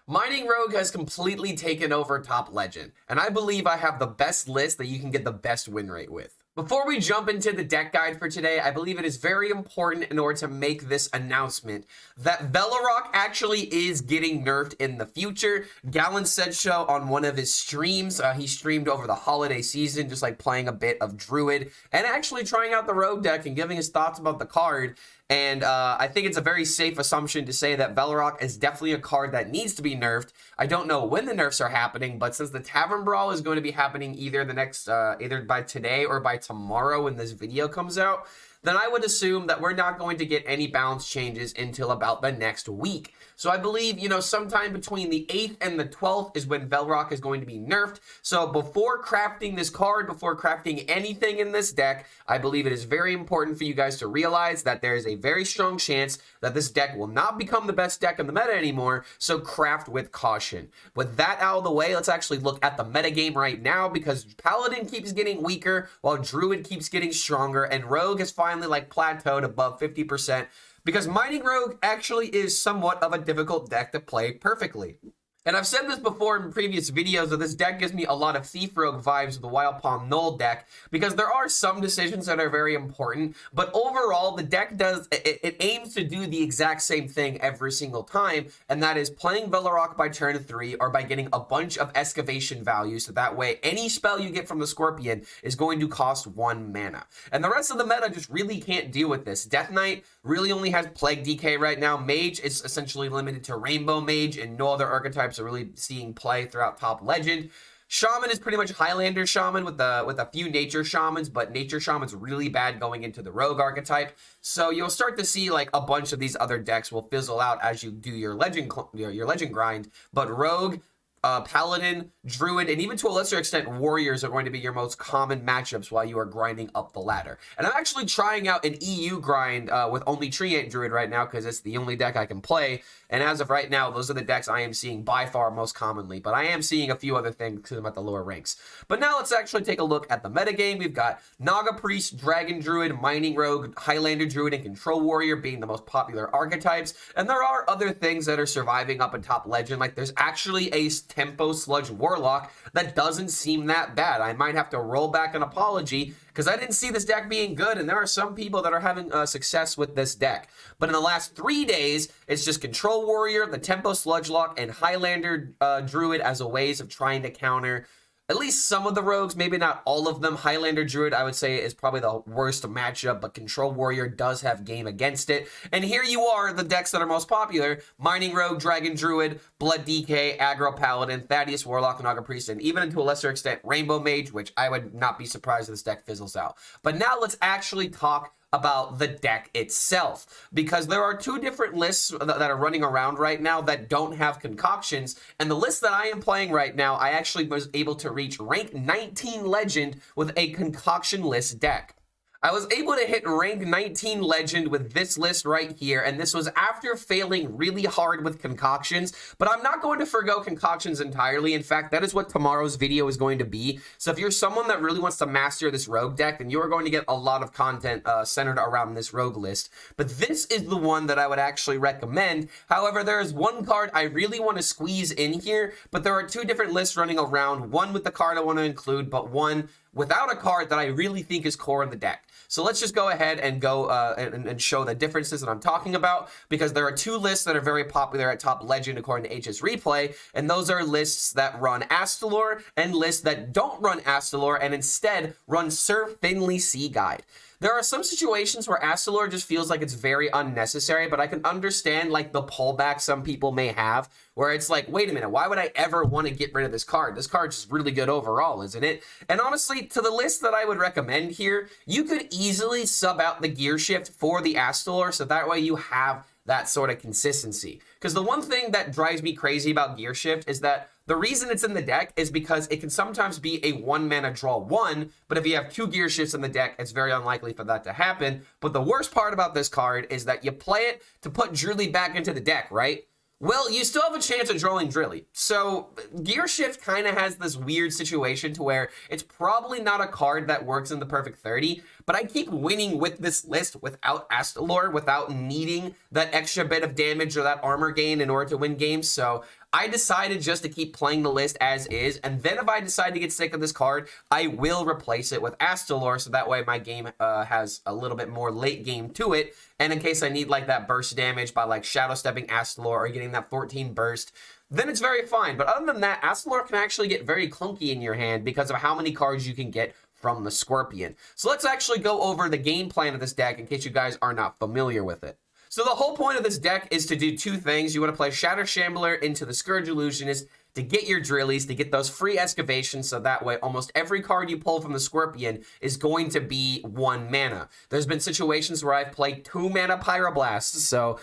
Mining Rogue has completely taken over Top Legend, and I believe I have the best list that you can get the best win rate with. Before we jump into the deck guide for today, I believe it is very important in order to make this announcement that VelaROCK actually is getting nerfed in the future. Gallon said so on one of his streams. He streamed over the holiday season, just like playing a bit of Druid and actually trying out the Rogue deck and giving his thoughts about the card. And I think it's a very safe assumption to say that VelaROCK is definitely a card that needs to be nerfed. I don't know when the nerfs are happening, but since the Tavern Brawl is going to be happening either the next, either by today or by tomorrow when this video comes out, then I would assume that we're not going to get any balance changes until about the next week. So I believe, sometime between the 8th and the 12th is when VelaROCK is going to be nerfed. So before crafting this card, before crafting anything in this deck, I believe it is very important for you guys to realize that there is a very strong chance that this deck will not become the best deck in the meta anymore, so craft with caution. With that out of the way, let's actually look at the metagame right now, because Paladin keeps getting weaker while Druid keeps getting stronger, and Rogue has finally plateaued above 50%. Because Mining Rogue actually is somewhat of a difficult deck to play perfectly. And I've said this before in previous videos that this deck gives me a lot of Thief Rogue vibes with the Wild Palm Null deck, because there are some decisions that are very important, but overall the deck it aims to do the exact same thing every single time, and that is playing VelaROCK by turn 3 or by getting a bunch of excavation value, so that way any spell you get from the Scorpion is going to cost 1 mana. And the rest of the meta just really can't deal with this. Death Knight really only has Plague DK right now. Mage is essentially limited to Rainbow Mage, and no other archetypes are really seeing play throughout Top Legend. Shaman is pretty much Highlander Shaman with a few Nature Shamans, but Nature Shaman's really bad going into the Rogue archetype. So you'll start to see a bunch of these other decks will fizzle out as you do your legend grind. But Rogue, Paladin, Druid, and even to a lesser extent Warriors are going to be your most common matchups while you are grinding up the ladder. And I'm actually trying out an EU grind with only Treant Druid right now because it's the only deck I can play. And as of right now, those are the decks I am seeing by far most commonly. But I am seeing a few other things because I'm at the lower ranks. But now let's actually take a look at the metagame. We've got Naga Priest, Dragon Druid, Mining Rogue, Highlander Druid, and Control Warrior being the most popular archetypes. And there are other things that are surviving up in Top Legend. Like there's actually a Tempo Sludge Warlock that doesn't seem that bad. I might have to roll back an apology because I didn't see this deck being good, and there are some people that are having success with this deck. But in the last 3 days, it's just Control Warrior, the Tempo Sludge Lock, and Highlander Druid as a ways of trying to counter at least some of the rogues, maybe not all of them. Highlander Druid, I would say, is probably the worst matchup, but Control Warrior does have game against it. And here you are, the decks that are most popular: Mining Rogue, Dragon Druid, Blood DK, Aggro Paladin, Thaddeus Warlock, Naga Priest, and even to a lesser extent, Rainbow Mage, which I would not be surprised if this deck fizzles out. But now let's actually talk about the deck itself, because there are 2 different lists that are running around right now that don't have concoctions, and the list that I am playing right now, I actually was able to reach rank 19 Legend with a concoction list deck. I was able to hit rank 19 Legend with this list right here, and this was after failing really hard with concoctions, but I'm not going to forgo concoctions entirely. In fact, that is what tomorrow's video is going to be. So if you're someone that really wants to master this Rogue deck, then you are going to get a lot of content centered around this Rogue list. But this is the one that I would actually recommend. However, there is one card I really want to squeeze in here, but there are 2 different lists running around, one with the card I want to include, but one without a card that I really think is core in the deck. So let's just go ahead and go and show the differences that I'm talking about, because there are 2 lists that are very popular at Top Legend according to HS Replay, and those are lists that run Astalor and lists that don't run Astalor and instead run Sir Finley Sea Guide. There are some situations where Astalor just feels like it's very unnecessary, but I can understand the pullback some people may have, where it's like, wait a minute, why would I ever want to get rid of this card? This card's just really good overall, isn't it? And honestly, to the list that I would recommend here, you could easily sub out the gear shift for the Astalor, so that way you have that sort of consistency. Because the one thing that drives me crazy about gear shift is that the reason it's in the deck is because it can sometimes be a 1 mana draw 1, but if you have 2 gear shifts in the deck, it's very unlikely for that to happen. But the worst part about this card is that you play it to put Drilly back into the deck, right? Well, you still have a chance of drawing Drilly. So Gear Shift kind of has this weird situation to where it's probably not a card that works in the perfect 30, but I keep winning with this list without Astalor, without needing that extra bit of damage or that armor gain in order to win games. So I decided just to keep playing the list as is, and then if I decide to get sick of this card, I will replace it with Astalor, so that way my game has a little bit more late game to it, and in case I need like that burst damage by like Shadow Stepping Astalor or getting that 14 burst, then it's very fine. But other than that, Astalor can actually get very clunky in your hand because of how many cards you can get from the Scorpion. So let's actually go over the game plan of this deck in case you guys are not familiar with it. So the whole point of this deck is to do two things. You want to play Shatter Shambler into the Scourge Illusionist to get your Drillies, to get those free excavations, so that way almost every card you pull from the Scorpion is going to be 1 mana. There's been situations where I've played 2 mana Pyroblasts, so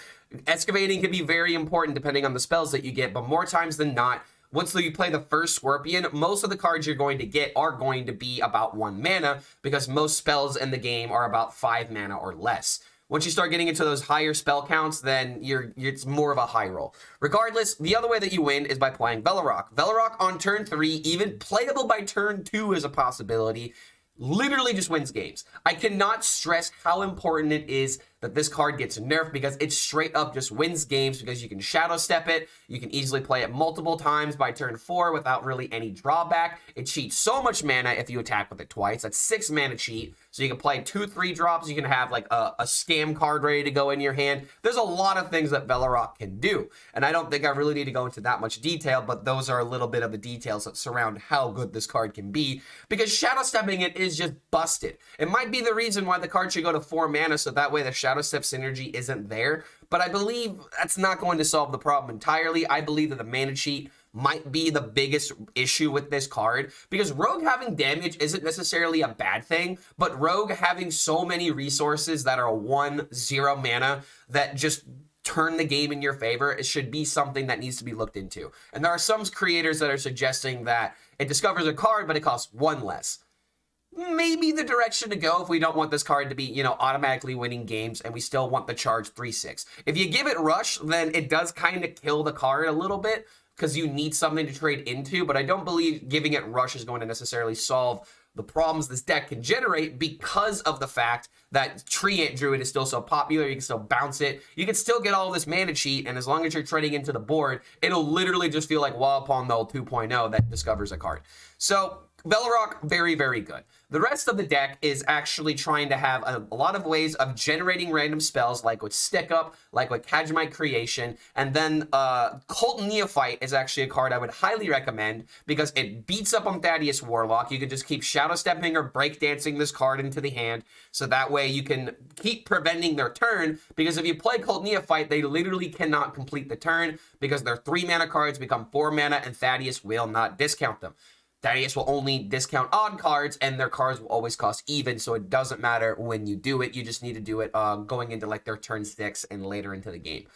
excavating can be very important depending on the spells that you get, but more times than not, once you play the first Scorpion, most of the cards you're going to get are going to be about 1 mana, because most spells in the game are about 5 mana or less. Once you start getting into those higher spell counts, then it's more of a high roll. Regardless, the other way that you win is by playing VelaROCK. VelaROCK on turn 3, even playable by turn 2 is a possibility, literally just wins games. I cannot stress how important it is that this card gets nerfed, because it straight up just wins games, because you can Shadow Step it, you can easily play it multiple times by turn 4 without really any drawback. It cheats so much mana if you attack with it twice. That's 6 mana cheat, so you can play 2-3 drops, you can have like a scam card ready to go in your hand. There's a lot of things that VelaROCK can do, and I don't think I really need to go into that much detail, but those are a little bit of the details that surround how good this card can be, because Shadow Stepping it is just busted. It might be the reason why the card should go to 4 mana, so that way the Shadow Step synergy isn't there, but I believe that's not going to solve the problem entirely. I believe that the mana cheat might be the biggest issue with this card, because Rogue having damage isn't necessarily a bad thing, but Rogue having so many resources that are 1-0 mana that just turn the game in your favor, it should be something that needs to be looked into. And there are some creators that are suggesting that it discovers a card, but it costs 1 less. Maybe the direction to go if we don't want this card to be, automatically winning games, and we still want the charge 3/6. If you give it Rush, then it does kind of kill the card a little bit, because you need something to trade into, but I don't believe giving it Rush is going to necessarily solve the problems this deck can generate, because of the fact that Tree Ant Druid is still so popular. You can still bounce it. You can still get all this mana cheat, and as long as you're trading into the board, it'll literally just feel like Wallopon Null 2.0 that discovers a card. So VelaROCK, very, very good. The rest of the deck is actually trying to have a lot of ways of generating random spells, like with Stick Up, like with Kagimite Creation, and then Cult Neophyte is actually a card I would highly recommend, because it beats up on Thaddeus Warlock. You can just keep Shadow Stepping or Breakdancing this card into the hand, so that way you can keep preventing their turn, because if you play Cult Neophyte, they literally cannot complete the turn, because their 3 mana cards become 4 mana, and Thaddeus will not discount them. Thaddeus will only discount odd cards, and their cards will always cost even, so it doesn't matter when you do it. You just need to do it going into like their turn 6 and later into the game.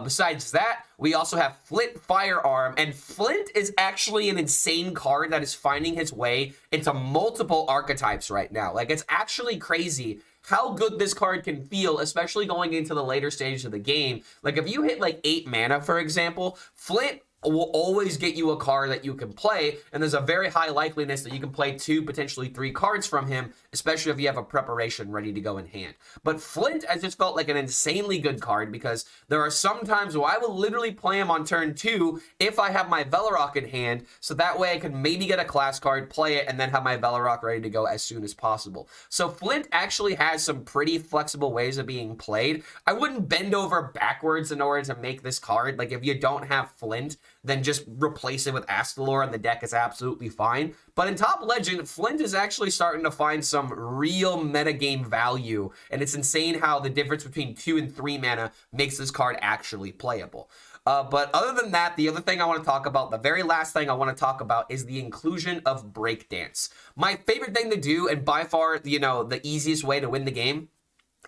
Besides that, we also have Flint Firearm, and Flint is actually an insane card that is finding his way into multiple archetypes right now. Like, it's actually crazy how good this card can feel, especially going into the later stages of the game. Like, if you hit like 8 mana, for example, Flint will always get you a card that you can play, and there's a very high likeliness that you can play 2, potentially 3 cards from him, especially if you have a preparation ready to go in hand. But Flint has just felt like an insanely good card, because there are some times where I will literally play him on turn 2 if I have my VelaROCK in hand, so that way I can maybe get a class card, play it, and then have my VelaROCK ready to go as soon as possible. So Flint actually has some pretty flexible ways of being played. I wouldn't bend over backwards in order to make this card. Like, if you don't have Flint, then just replace it with Astalor and the deck is absolutely fine. But in Top Legend, Flint is actually starting to find some real metagame value, and it's insane how the difference between 2 and 3 mana makes this card actually playable. But other than that, the other thing I want to talk about, the very last thing I want to talk about, is the inclusion of Breakdance. My favorite thing to do, and by far, the easiest way to win the game,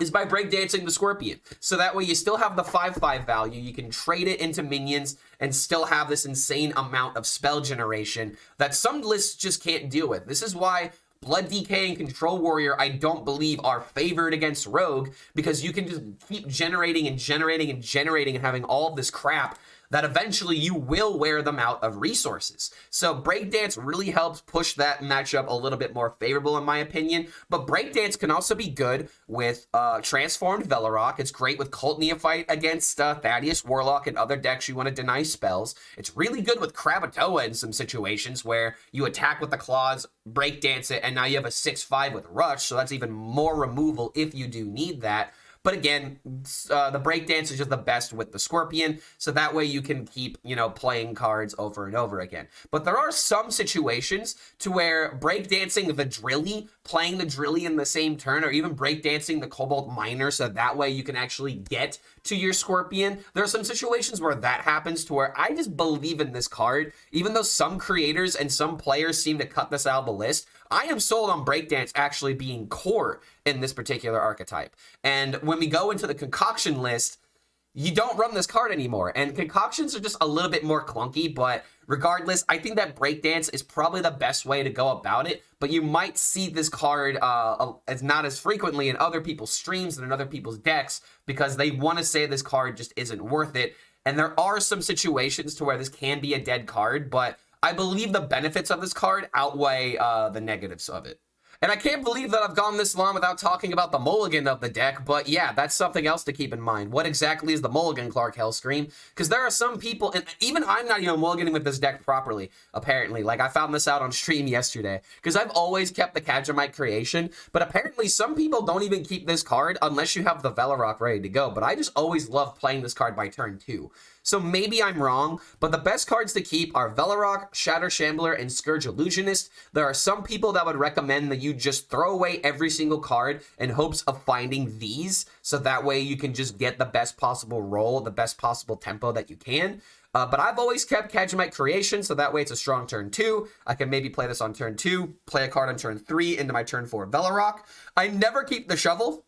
is by breakdancing the Scorpion. So that way you still have the 5/5 value, you can trade it into minions, and still have this insane amount of spell generation that some lists just can't deal with. This is why Blood DK and Control Warrior, I don't believe, are favored against Rogue, because you can just keep generating and generating and generating and having all of this crap that eventually you will wear them out of resources. So Breakdance really helps push that matchup a little bit more favorable in my opinion, but Breakdance can also be good with Transformed VelaROCK. It's great with Cult Neophyte against Thaddeus Warlock and other decks you want to deny spells. It's really good with Krakatoa in some situations where you attack with the claws, Breakdance it, and now you have a 6/5 with Rush, so that's even more removal if you do need that. But again, the Breakdance is just the best with the Scorpion, so that way you can keep, you know, playing cards over and over again. But there are some situations to where Breakdancing the Drilly, playing the Drilly in the same turn, or even Breakdancing the Cobalt Miner, so that way you can actually get to your Scorpion. There are some situations where that happens to where I just believe in this card, even though some creators and some players seem to cut this out of the list. I am sold on Breakdance actually being core in this particular archetype. And when we go into the concoction list, you don't run this card anymore. And concoctions are just a little bit more clunky, but regardless, I think that Breakdance is probably the best way to go about it. But you might see this card as not as frequently in other people's streams and in other people's decks because they want to say this card just isn't worth it. And there are some situations to where this can be a dead card, but I believe the benefits of this card outweigh the negatives of it. And I can't believe that I've gone this long without talking about the mulligan of the deck, but yeah, that's something else to keep in mind. What exactly is the mulligan, Clark HELLSCREAM? Because there are some people, and even I'm not even mulliganing with this deck properly, apparently. Like, I found this out on stream yesterday, because I've always kept the Kajamite creation, but apparently some people don't even keep this card unless you have the VelaROCK ready to go, but I just always love playing this card by turn 2. So maybe I'm wrong, but the best cards to keep are VelaROCK, Shatter Shambler, and Scourge Illusionist. There are some people that would recommend that you just throw away every single card in hopes of finding these, so that way you can just get the best possible roll, the best possible tempo that you can. But I've always kept Kajamite Creation, so that way it's a strong turn 2. I can maybe play this on turn 2, play a card on turn 3 into my turn 4 VelaROCK. I never keep the Shovel.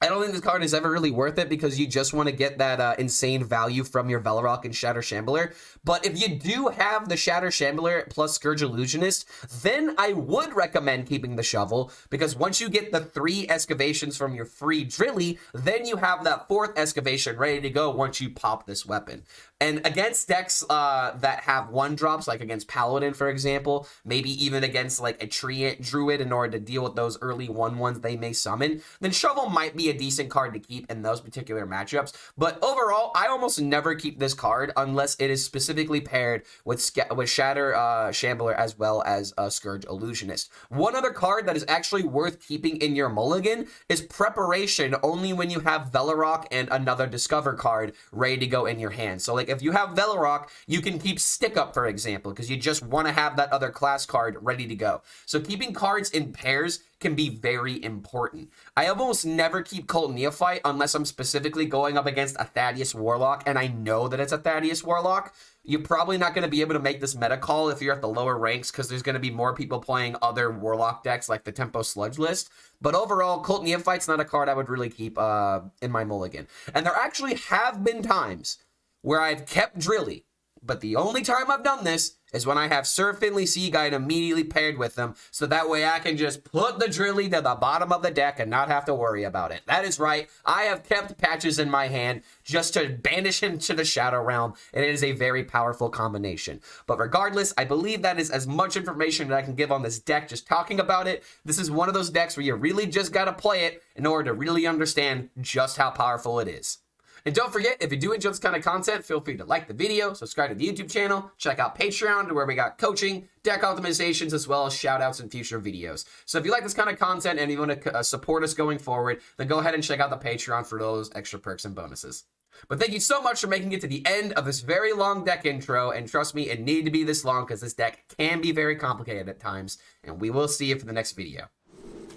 I don't think this card is ever really worth it because you just want to get that insane value from your VelaROCK and Shatter Shambler. But if you do have the Shatter Shambler plus Scourge Illusionist, then I would recommend keeping the Shovel, because once you get the 3 excavations from your free Drilly, then you have that 4th excavation ready to go once you pop this weapon. And against decks that have 1-drops, like against Paladin, for example, maybe even against like a Treant Druid in order to deal with those early 1/1s they may summon, then Shovel might be a decent card to keep in those particular matchups. But overall, I almost never keep this card unless it is specifically paired with Shatter Shambler as well as Scourge Illusionist. One other card that is actually worth keeping in your mulligan is Preparation, only when you have VelaROCK and another Discover card ready to go in your hand. So like if you have VelaROCK, you can keep Stick Up, for example, because you just want to have that other class card ready to go. So keeping cards in pairs can be very important. I almost never keep Cult Neophyte unless I'm specifically going up against a Thaddeus Warlock, and I know that it's a Thaddeus Warlock. You're probably not going to be able to make this meta call if you're at the lower ranks, because there's going to be more people playing other Warlock decks like the Tempo Sludge list. But overall, Cult Neophyte's not a card I would really keep in my mulligan. And there actually have been times where I've kept Drilly, but the only time I've done this is when I have Sir Finley Sea Guide immediately paired with them, so that way I can just put the Drilly to the bottom of the deck and not have to worry about it. That is right, I have kept Patches in my hand just to banish him to the Shadow Realm, and it is a very powerful combination. But regardless, I believe that is as much information that I can give on this deck just talking about it. This is one of those decks where you really just gotta play it in order to really understand just how powerful it is. And don't forget, if you do enjoy this kind of content, feel free to like the video, subscribe to the YouTube channel, check out Patreon, where we got coaching, deck optimizations, as well as shout-outs in future videos. So if you like this kind of content and you want to support us going forward, then go ahead and check out the Patreon for those extra perks and bonuses. But thank you so much for making it to the end of this very long deck intro, and trust me, it needed to be this long because this deck can be very complicated at times, and we will see you for the next video.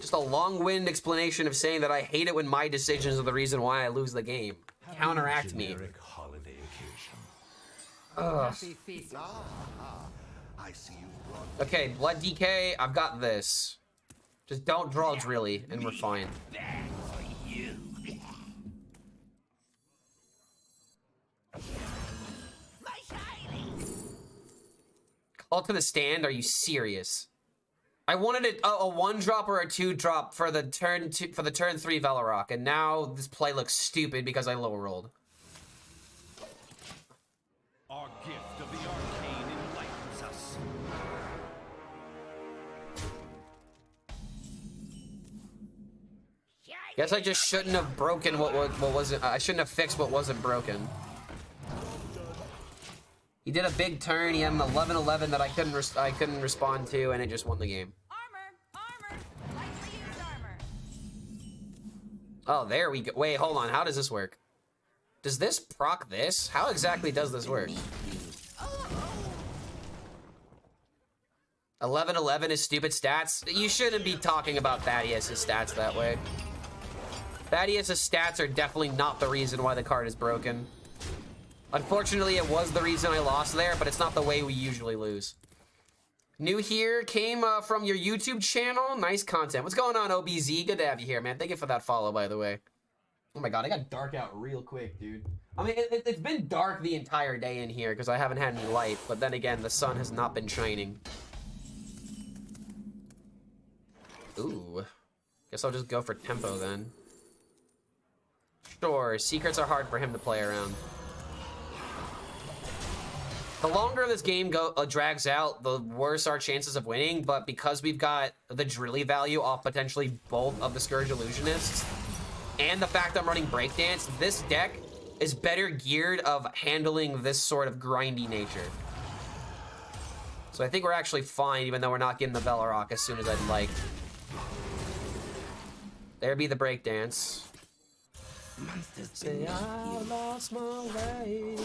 Just a long-winded explanation of saying that I hate it when my decisions are the reason why I lose the game. Counteract me. Holiday occasion. Okay, Blood DK, I've got this. Just don't draw Drilly, and we're fine. Call to the stand? Are you serious? I wanted a 1-drop or a 2-drop for the turn 3 VelaROCK, and now this play looks stupid because I low rolled. Guess I just shouldn't have broken what wasn't. I shouldn't have fixed what wasn't broken. He did a big turn. He had an 11-11 that I couldn't respond to, and it just won the game. Armor. Lightly used armor. Oh, there we go. Wait, hold on. How does this work? Does this proc this? How exactly does this work? 11-11 is stupid stats. You shouldn't be talking about Thaddeus' stats that way. Thaddeus' stats are definitely not the reason why the card is broken. Unfortunately, it was the reason I lost there, but it's not the way we usually lose. New here, came from your YouTube channel. Nice content. What's going on, OBZ? Good to have you here, man. Thank you for that follow, by the way. Oh my god, I got dark out real quick, dude. I mean, it's been dark the entire day in here because I haven't had any light, but then again, the sun has not been shining. Ooh. Guess I'll just go for tempo then. Sure, secrets are hard for him to play around. The longer this game drags out, the worse our chances of winning, but because we've got the Drilly value off potentially both of the Scourge Illusionists, and the fact I'm running Breakdance, this deck is better geared of handling this sort of grindy nature. So I think we're actually fine, even though we're not getting the VelaROCK as soon as I'd like. There be the Breakdance. Say I lost my way.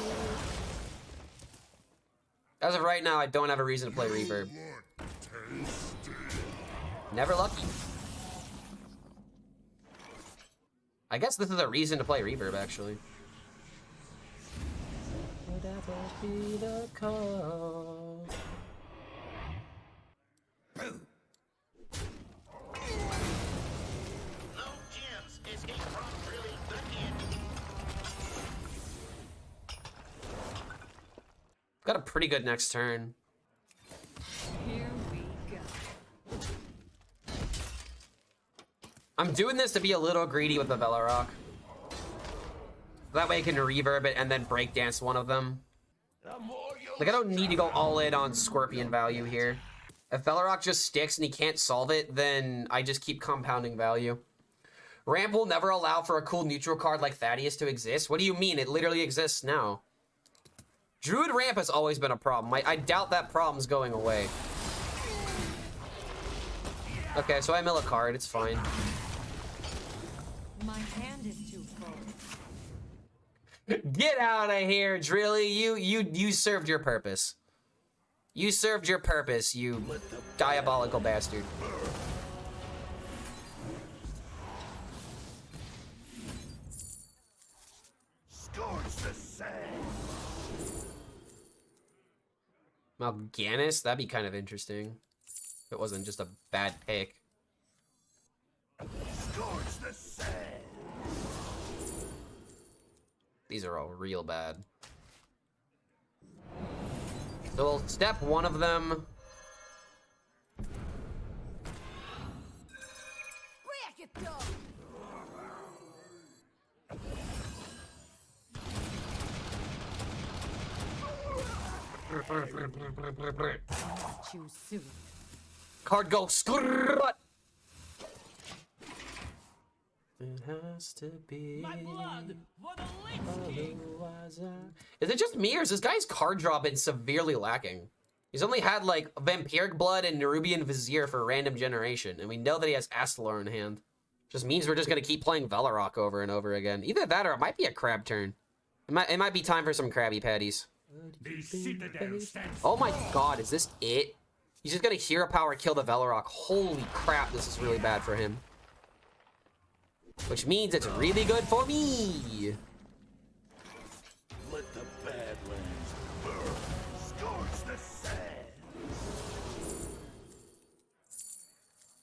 As of right now, I don't have a reason to play Reverb. Never lucky. I guess this is a reason to play Reverb, actually. Whatever be the call. Got a pretty good next turn. Here we go. I'm doing this to be a little greedy with the VelaROCK. That way I can reverb it and then breakdance one of them. Like, I don't need to go all in on Scorpion value here. If VelaROCK just sticks and he can't solve it, then I just keep compounding value. Ramp will never allow for a cool neutral card like Thaddeus to exist. What do you mean? It literally exists now. Druid Ramp has always been a problem. I doubt that problem's going away. Okay, so I mill a card. It's fine. My hand is too full. Get out of here, Drilly. You served your purpose. You served your purpose, you diabolical bastard. Mal'Ganis? That'd be kind of interesting. If it wasn't just a bad pick. These are all real bad. So we'll step one of them. Break it down. Too soon. Card go skrrrrut. It has to be. My blood for the Lich King. Is it just me, or is this guy's card draw been severely lacking? He's only had like Vampiric Blood and Nerubian Vizier for random generation, and we know that he has Astalor in hand. Just means we're just gonna keep playing VelaROCK over and over again. Either that, or it might be a crab turn. It might be time for some Krabby Patties. Oh my god, is this it? He's just gonna Hero Power kill the VelaROCK. Holy crap, this is really bad for him. Which means it's really good for me. Let the Badlands burn. Scorch the sands.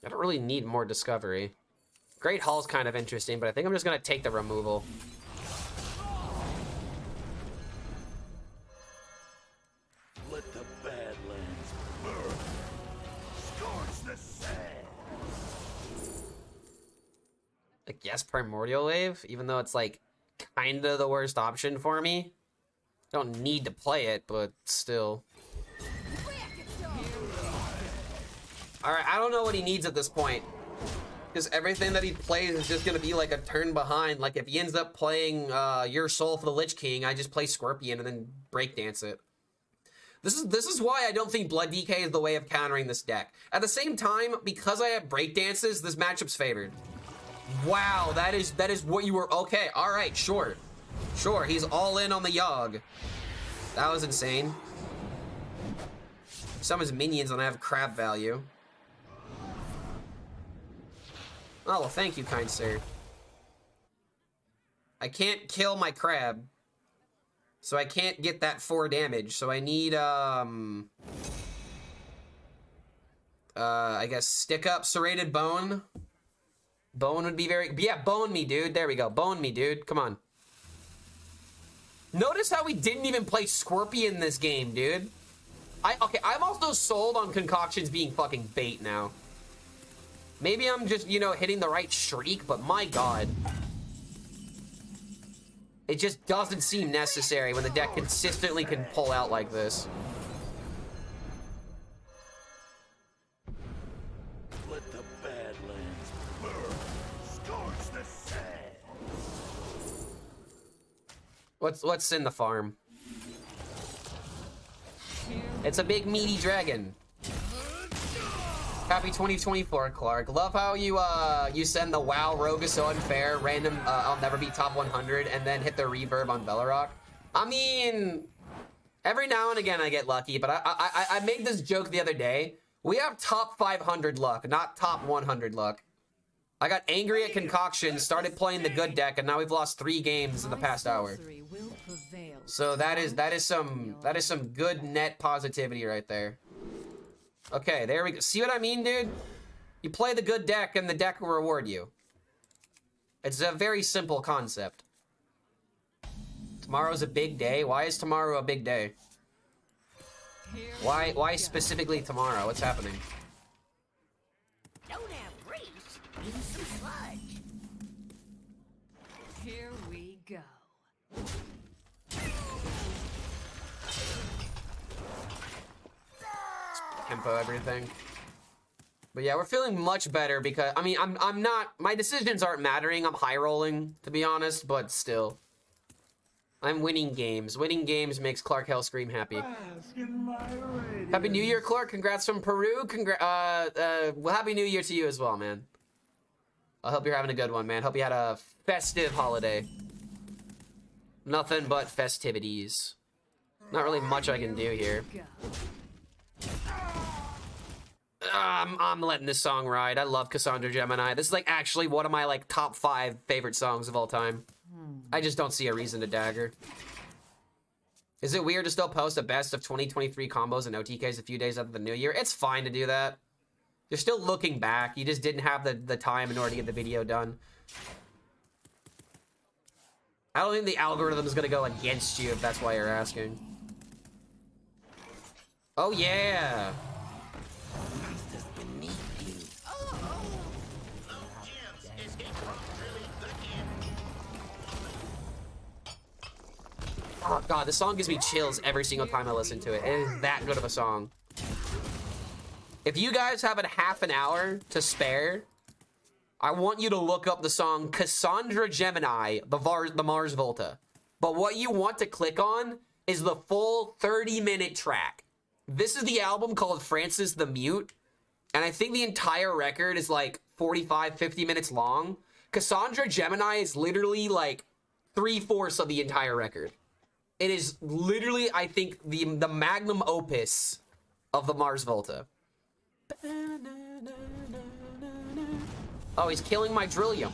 I don't really need more discovery. Great Hall's kind of interesting, but I think I'm just gonna take the removal. Let the Badlands burn. Scorch the sands. Like, yes, Primordial Wave, even though it's like kind of the worst option for me. Don't need to play it, but still. All right, I don't know what he needs at this point. Because everything that he plays is just gonna be like a turn behind. Like if he ends up playing Your Soul for the Lich King, I just play Scorpion and then breakdance it. This is why I don't think Blood DK is the way of countering this deck. At the same time, because I have breakdances, this matchup's favored. Wow, that is what you were. Okay, all right, sure, he's all in on the Yogg. That was insane. Summons minions and I have crab value. Oh, well, thank you, kind sir. I can't kill my crab. So I can't get that 4 damage. So I need, I guess stick up serrated bone. Bone would be very, yeah, bone me, dude. There we go. Bone me, dude. Come on. Notice how we didn't even play Scorpion this game, dude. Okay, I'm also sold on concoctions being fucking bait now. Maybe I'm just, you know, hitting the right shriek, but my god. It just doesn't seem necessary when the deck consistently can pull out like this. Let the Badlands burn. Scorch the sand. What's in the farm? It's a big meaty dragon. Happy 2024, Clark. Love how you send the wow rogue is so unfair, random I'll never be top 100, and then hit the reverb on VelaROCK. I mean, every now and again I get lucky, but I made this joke the other day. We have top 500 luck, not top 100 luck. I got angry at concoctions, started playing the good deck, and now we've lost 3 games in the past hour. So that is some good net positivity right there. Okay, there we go. See what I mean, dude? You play the good deck and the deck will reward you. It's a very simple concept. Tomorrow's a big day. Why is tomorrow a big day? Why specifically tomorrow? What's happening? Don't have grease. Use some sludge. Here we go. Tempo everything. But yeah, we're feeling much better because I mean I'm not, my decisions aren't mattering. I'm high rolling, to be honest, but still. I'm winning games. Winning games makes Clark HELLSCREAM happy. Happy New Year, Clark. Congrats from Peru. Well, Happy New Year to you as well, man. I hope you're having a good one, man. Hope you had a festive holiday. Nothing but festivities. Not really much I can do here. I'm letting this song ride. I love Cassandra Gemini. This is like actually one of my like top 5 favorite songs of all time. I just don't see a reason to dagger. Is it weird to still post a best of 2023 combos and OTKs a few days after the new year? It's fine to do that. You're still looking back. You just didn't have the time in order to get the video done. I don't think the algorithm is gonna go against you if that's why you're asking. Oh yeah. Oh god, this song gives me chills every single time I listen to it. It is that good of a song. If you guys have a half an hour to spare, I want you to look up the song Cassandra Gemini, the Mars Volta. But what you want to click on is the full 30-minute track. This is the album called Francis the Mute, and I think the entire record is like 45, 50 minutes long. Cassandra Gemini is literally like 3/4 of the entire record. It is literally, I think, the magnum opus of the Mars Volta. Oh, he's killing my Drillium.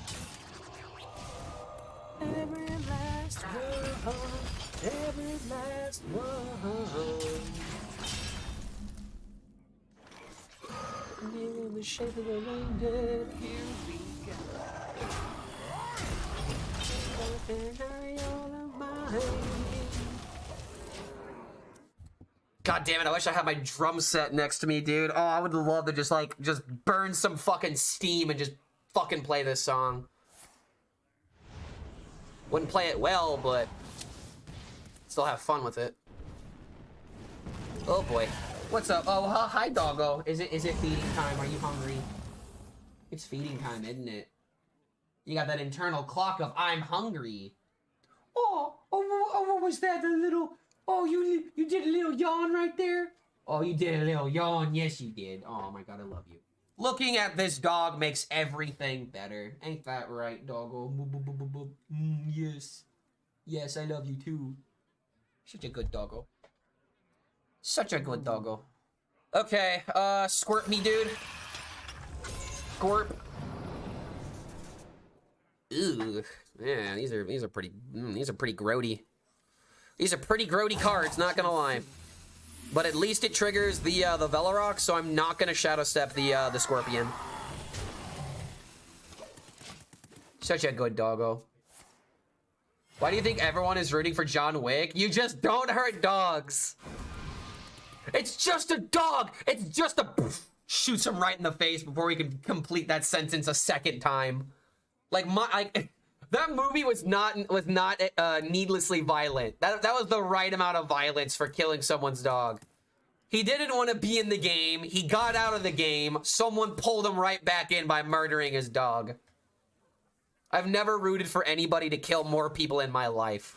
Every last one, every last one. In the shape of the rain, here we go. God damn it, I wish I had my drum set next to me, dude. Oh, I would love to just burn some fucking steam and just fucking play this song. Wouldn't play it well, but still have fun with it. Oh boy. What's up? Oh, hi doggo. Is it feeding time? Are you hungry? It's feeding time, isn't it? You got that internal clock of I'm hungry. Oh, what was that? A little... Oh, you did a little yawn right there? Oh, you did a little yawn. Yes, you did. Oh, my God, I love you. Looking at this dog makes everything better. Ain't that right, doggo? Yes. Yes, I love you, too. Such a good doggo. Such a good doggo. Okay, squirt me, dude. Squirt. Ooh, yeah, these are pretty grody. These are pretty grody cards, not gonna lie. But at least it triggers the VelaROCK, so I'm not gonna Shadow Step the Scorpion. Such a good doggo. Why do you think everyone is rooting for John Wick? You just don't hurt dogs. It's just a dog. It's just a... Shoots him right in the face before we can complete that sentence a second time. That movie was not needlessly violent. That was the right amount of violence for killing someone's dog. He didn't want to be in the game. He got out of the game. Someone pulled him right back in by murdering his dog. I've never rooted for anybody to kill more people in my life.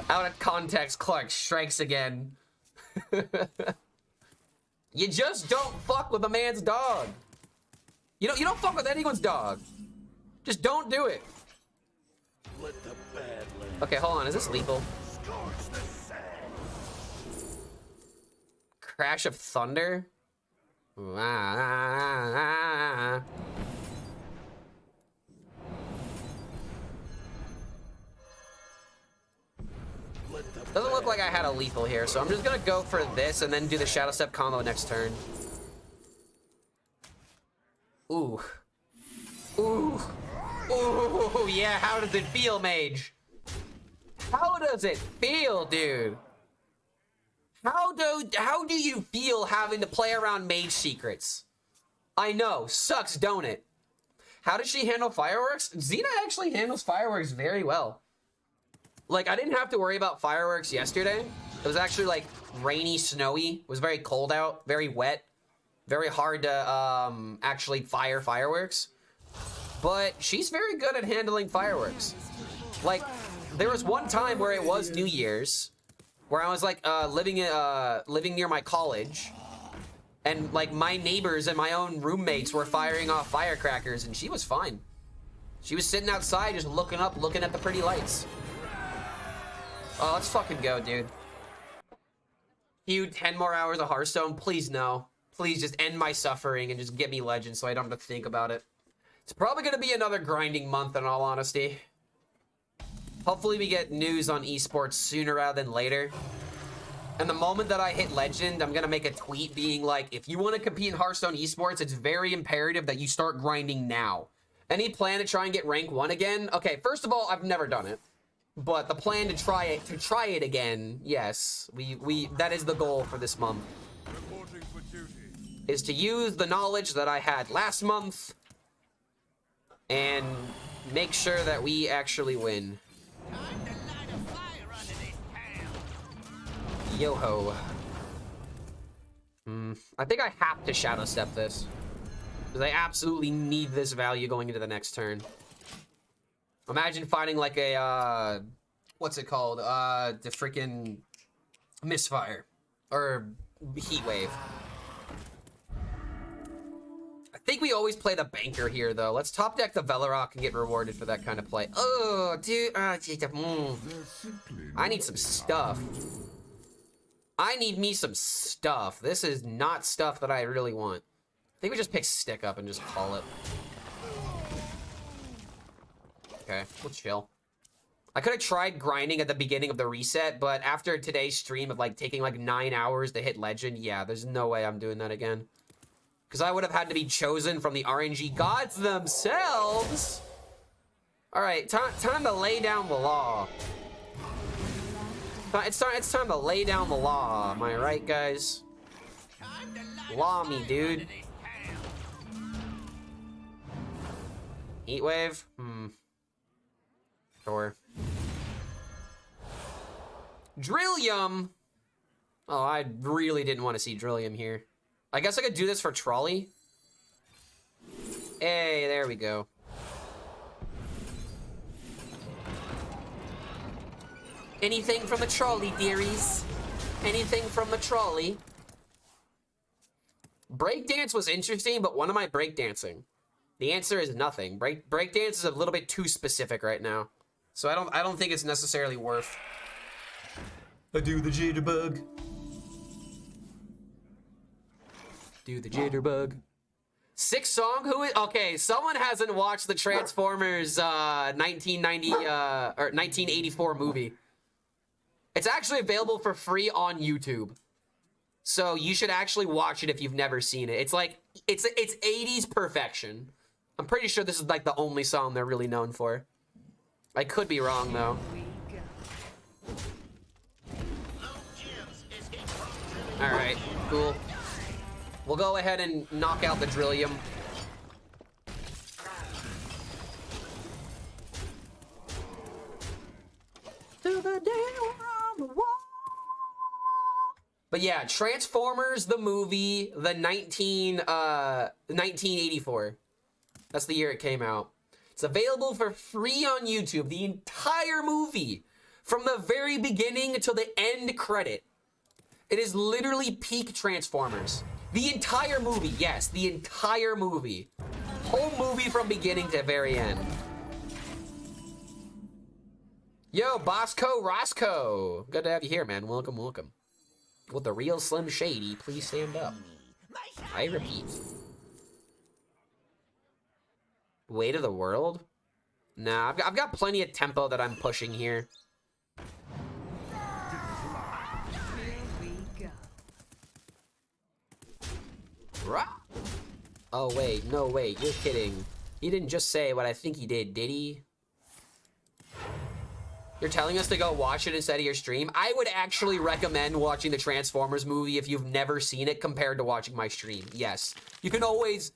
Out of context, Clark strikes again. You just don't fuck with a man's dog. You don't fuck with anyone's dog. Just don't do it. Let the Badlands Okay, hold on. Is this lethal? scorch the sand. Crash of Thunder? Doesn't look like I had a lethal here, so I'm just gonna go for this and then do the Shadow Step combo next turn. Ooh. Ooh. Ooh, yeah, how does it feel, Mage? How does it feel, dude? How do you feel having to play around Mage secrets? I know, sucks, don't it? How does she handle fireworks? Xena actually handles fireworks very well. Like, I didn't have to worry about fireworks yesterday. It was actually, like, rainy, snowy. It was very cold out, very wet. Very hard to, actually fire fireworks. But she's very good at handling fireworks. Like, there was one time where it was New Year's, where I was, like, living near my college. And, like, my neighbors and my own roommates were firing off firecrackers, and she was fine. She was sitting outside just looking up, looking at the pretty lights. Oh, let's fucking go, dude. You 10 more hours of Hearthstone? Please no. Please just end my suffering and just get me Legend so I don't have to think about it. It's probably going to be another grinding month in all honesty. Hopefully we get news on esports sooner rather than later. And the moment that I hit Legend, I'm going to make a tweet being like, if you want to compete in Hearthstone esports, it's very imperative that you start grinding now. Any plan to try and get rank 1 again? Okay, first of all, I've never done it. But the plan to try it again, yes, that is the goal for this month. Reporting for duty. Is to use the knowledge that I had last month and make sure that we actually win. Time to light a fire under this town. Yo-ho. I think I have to Shadow Step this. Because I absolutely need this value going into the next turn. Imagine fighting like a, what's it called? The freaking Misfire. Or Heat Wave. I think we always play the Banker here, though. Let's top deck the VelaROCK and get rewarded for that kind of play. Oh, dude. I need some stuff. I need me some stuff. This is not stuff that I really want. I think we just pick Stick Up and just call it. Okay, we'll chill. I could have tried grinding at the beginning of the reset, but after today's stream of like taking like 9 hours to hit Legend, yeah, there's no way I'm doing that again. Because I would have had to be chosen from the RNG gods themselves. All right, time to lay down the law. It's time to lay down the law. Am I right, guys? Time to light Law a me, fire dude. under this town. Heat Wave? Sure. Drillium! Oh, I really didn't want to see Drillium here. I guess I could do this for Trolley. Hey, there we go. Anything from the trolley, dearies? Anything from the trolley? Breakdance was interesting, but when am I breakdancing? The answer is nothing. Breakdance is a little bit too specific right now. So I don't think it's necessarily worth. I do the jitterbug. Do the jitterbug. Sixth song? Who is? Okay, someone hasn't watched the Transformers 1990 or 1984 movie. It's actually available for free on YouTube. So you should actually watch it if you've never seen it. It's like it's 80s perfection. I'm pretty sure this is like the only song they're really known for. I could be wrong though. All right, cool. We'll go ahead and knock out the Drillium. To the day we're on the wall. But yeah, Transformers the movie, the 1984. That's the year it came out. It's available for free on YouTube. The entire movie, from the very beginning to the end credit. It is literally peak Transformers. The entire movie, yes, the entire movie. Whole movie from beginning to very end. Yo, Bosco Roscoe. Good to have you here, man. Welcome, welcome. With the real Slim Shady, please stand up. I repeat. Weight of the world? Nah, I've got plenty of tempo that I'm pushing here. Oh, wait, no, wait, you're kidding. He didn't just say what I think he did he? You're telling us to go watch it instead of your stream? I would actually recommend watching the Transformers movie if you've never seen it compared to watching my stream. Yes, you can always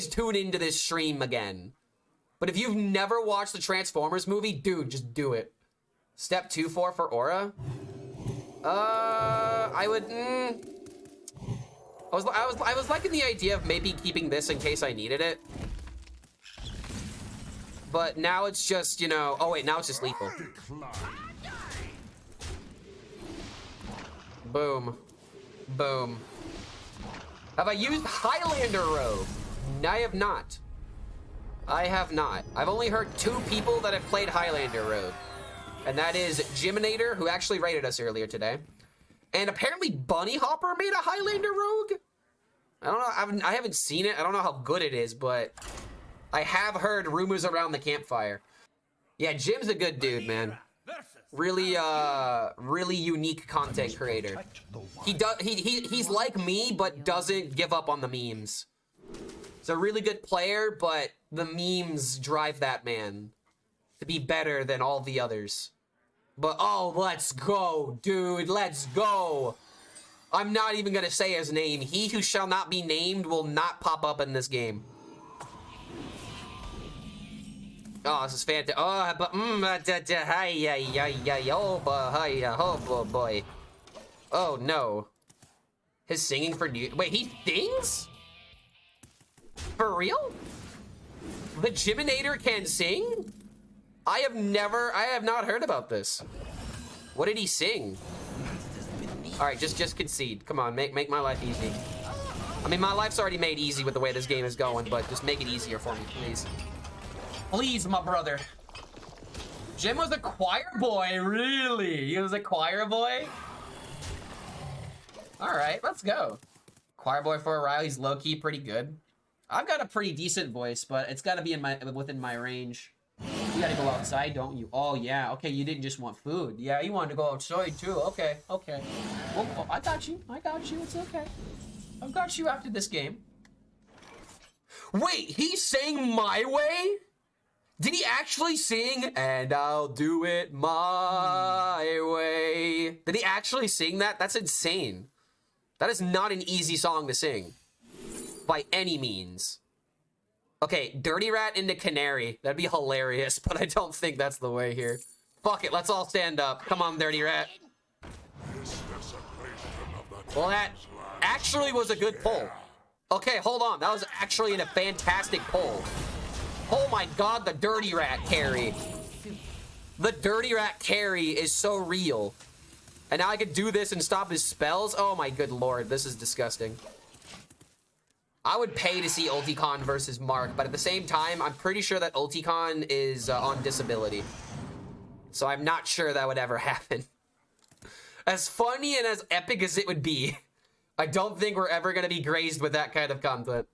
tune into this stream again. But if you've never watched the Transformers movie, dude, just do it. Step 2-4 for Aura? I was liking the idea of maybe keeping this in case I needed it. But now it's just, you know... Oh, wait, now it's just lethal. Boom. Boom. Have I used Highlander Rogue? I have not. I have not. I've only heard 2 people that have played Highlander Rogue. And that is Jiminator, who actually rated us earlier today. And apparently Bunny Hopper made a Highlander Rogue? I don't know. I haven't seen it. I don't know how good it is, but... I have heard rumors around the campfire. Yeah, Jim's a good dude, man. Really, really unique content creator. He's like me, but doesn't give up on the memes. He's a really good player, but the memes drive that man to be better than all the others. But, oh, let's go, dude, let's go. I'm not even gonna say his name. He who shall not be named will not pop up in this game. Oh, this is fantastic. Oh, but oh boy. Oh no. His singing for new. Wait, he sings? For real? The Jiminator can sing? I have not heard about this. What did he sing? All right, just concede. Come on, make my life easy. I mean, my life's already made easy with the way this game is going, but just make it easier for me, please. Please, my brother. Jim was a choir boy, really? He was a choir boy? All right, let's go. Choir boy for a while. He's low-key pretty good. I've got a pretty decent voice, but it's got to be within my range. You got to go outside, don't you? Oh, yeah. Okay, you didn't just want food. Yeah, you wanted to go outside, too. Okay, okay. Well, I got you. I got you. It's okay. I've got you after this game. Wait, he sang My Way? Did he actually sing, and I'll do it my way? Did he actually sing that? That's insane. That is not an easy song to sing. By any means. Okay, Dirty Rat into Canary. That'd be hilarious, but I don't think that's the way here. Fuck it, let's all stand up. Come on, Dirty Rat. Well, that actually was a good pull. Okay, hold on. That was actually a fantastic pull. Oh my god, the Dirty Rat carry. The Dirty Rat carry is so real. And now I could do this and stop his spells? Oh my good lord, this is disgusting. I would pay to see Ulticon versus Mark, but at the same time, I'm pretty sure that Ulticon is on disability. So I'm not sure that would ever happen. As funny and as epic as it would be, I don't think we're ever going to be grazed with that kind of content.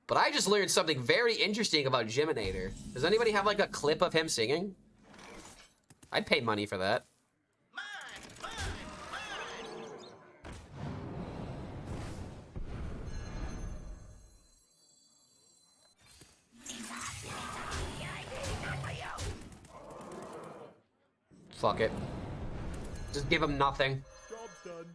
But I just learned something very interesting about Jiminator. Does anybody have like a clip of him singing? I'd pay money for that. Fuck it. Just give him nothing. Job's done.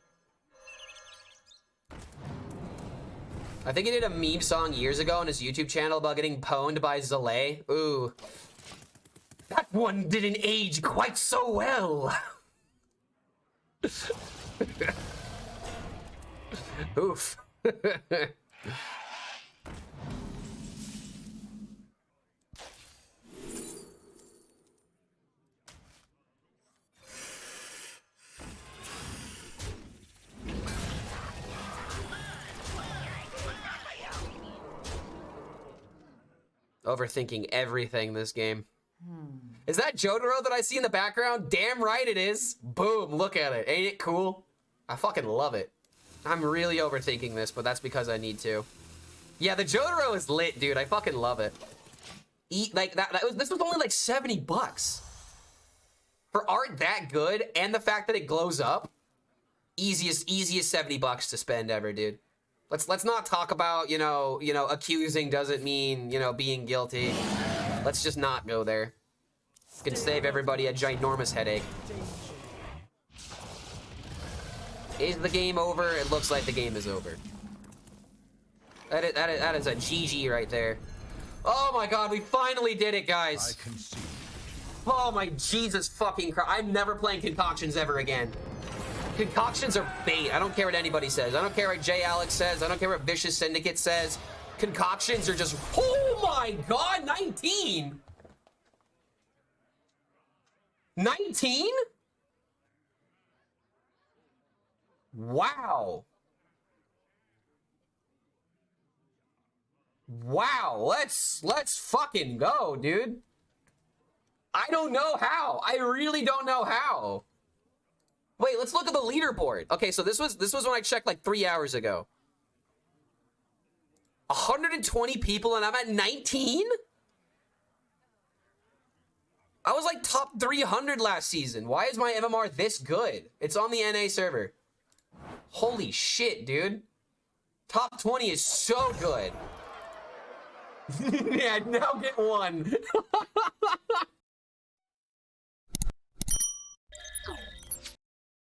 I think he did a meme song years ago on his YouTube channel about getting pwned by Zalay. Ooh. That one didn't age quite so well. Oof. Overthinking everything this game. Is that Jotaro that I see in the background? Damn right it is. Boom, look at it. Ain't it cool? I fucking love it. I'm really overthinking this, but that's because I need to. Yeah, the Jotaro is lit, dude. I fucking love it. Like this was only like 70 bucks. For art that good and the fact that it glows up, easiest 70 bucks to spend ever, dude. Let's not talk about, you know, accusing doesn't mean, being guilty. Let's just not go there. Can save everybody a ginormous headache. Is the game over? It looks like the game is over. That is a GG right there. Oh my god, we finally did it, guys. I can see. Oh my Jesus fucking Christ. I'm never playing Concoctions ever again. Concoctions are bait. I don't care what anybody says. I don't care what J. Alex says. I don't care what Vicious Syndicate says. Concoctions are just, oh my god, 19? 19? Wow. Wow, let's fucking go, dude. I don't know how. I really don't know how. Wait, let's look at the leaderboard. Okay, so this was when I checked like 3 hours ago. 120 people and I'm at 19? I was like top 300 last season. Why is my MMR this good? It's on the NA server. Holy shit, dude. Top 20 is so good. Yeah, now get one.